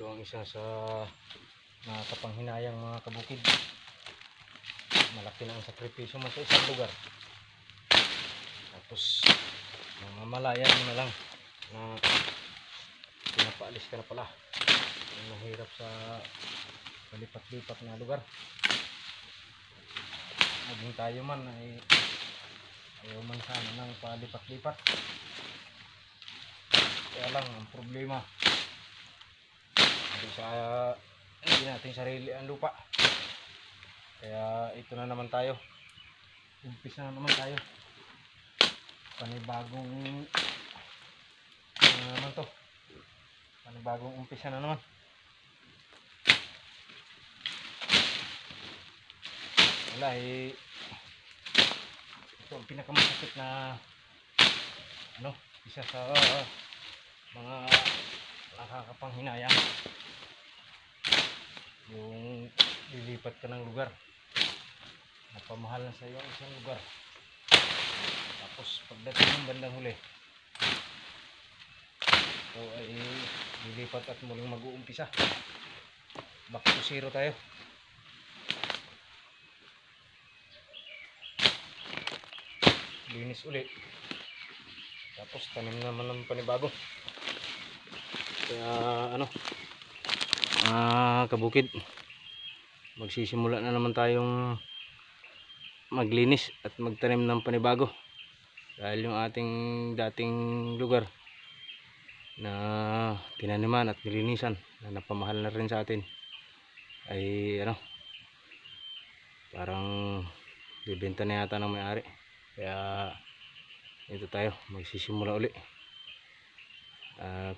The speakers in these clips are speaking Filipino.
Ito ang isa sa nakakapanghinayang mga kabukid. Malaki na ang sakripisyo mo sa isang lugar. Tapos mamalayan mo na lang na pinapaalis ka na pala. Ang mahirap sa palipat-lipat na lugar. Maging tayo man ay ayaw man sana ng palipat-lipat. Kaya lang ang problema, hindi natin sarili ang lupa. Kaya ito na naman tayo. Umpisa na naman tayo. Panibagong naman to. Panibagong umpisa na naman. Wala ito ang pinakamasakit na isa sa mga nakakapanghinayang, yung lilipat ka ng lugar, napamahal na sa iyo ang isang lugar, tapos pagdating ng bandang huli ito ay lilipat at muling mag-uumpisa, back to zero tayo. Linis ulit, tapos tanim naman ng panibago. Kaya kabukid, magsisimula na naman tayong maglinis at magtanim ng panibago, dahil yung ating dating lugar na tinaniman at nilinisan na napamahal na rin sa atin ay parang bibenta na yata ng may-ari. Kaya ito tayo, magsisimula uli.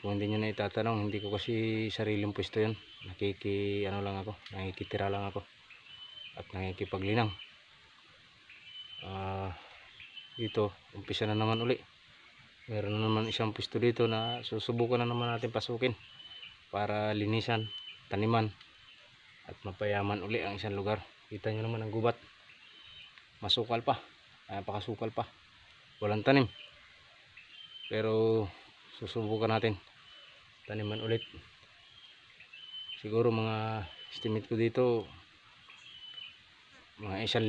Kung hindi nyo na itatanong, hindi ko kasi sariling pwesto yun. Nakikitira lang ako at nakikipaglinang. Dito umpisa na naman uli. Meron na naman isang pwesto dito na susubukan na naman natin pasukin para linisan, taniman at mapayaman uli ang isang lugar. Kita nyo naman ang gubat, masukal pa, napakasukal pa, walang tanim. Pero susubukan natin taniman ulit. Siguro mga estimate ko dito mga isang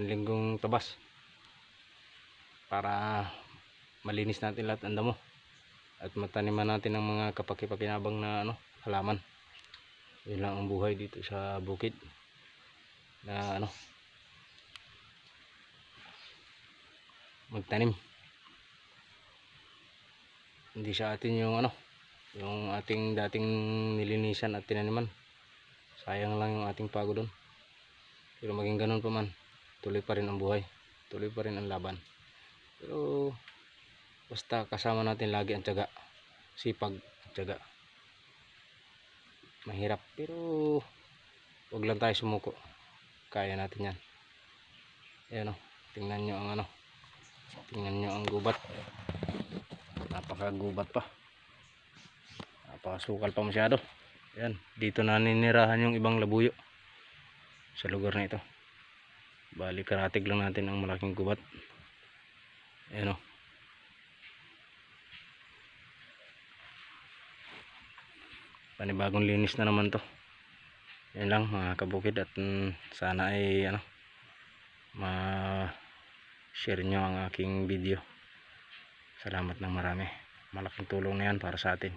linggong tabas para malinis natin lahat ang damo at mataniman natin ng mga kapaki-pakinabang na halaman. Yun lang ang buhay dito sa bukid na magtanim. Hindi sa atin yung ating dating nilinisan at tinaniman. Sayang lang yung ating pagod doon. Pero maging ganun pa man, tuloy pa rin ang buhay, tuloy pa rin ang laban. Pero basta kasama natin lagi ang tiyaga, sipag, tiyaga. Mahirap pero wag lang tayo sumuko, kaya natin yan. Ayan tingnan nyo ang gubat. Napakagubat pa, napakasukal pa masyado. Ayan, dito na ninirahan yung ibang labuyo sa lugar na ito. Bali karatig lang natin ang malaking gubat. Ayan panibagong linis na naman to. Yan lang mga kabukid, at sana ay ma-share nyo ang aking video. Salamat ng marami, malaking tulong na yan para sa atin.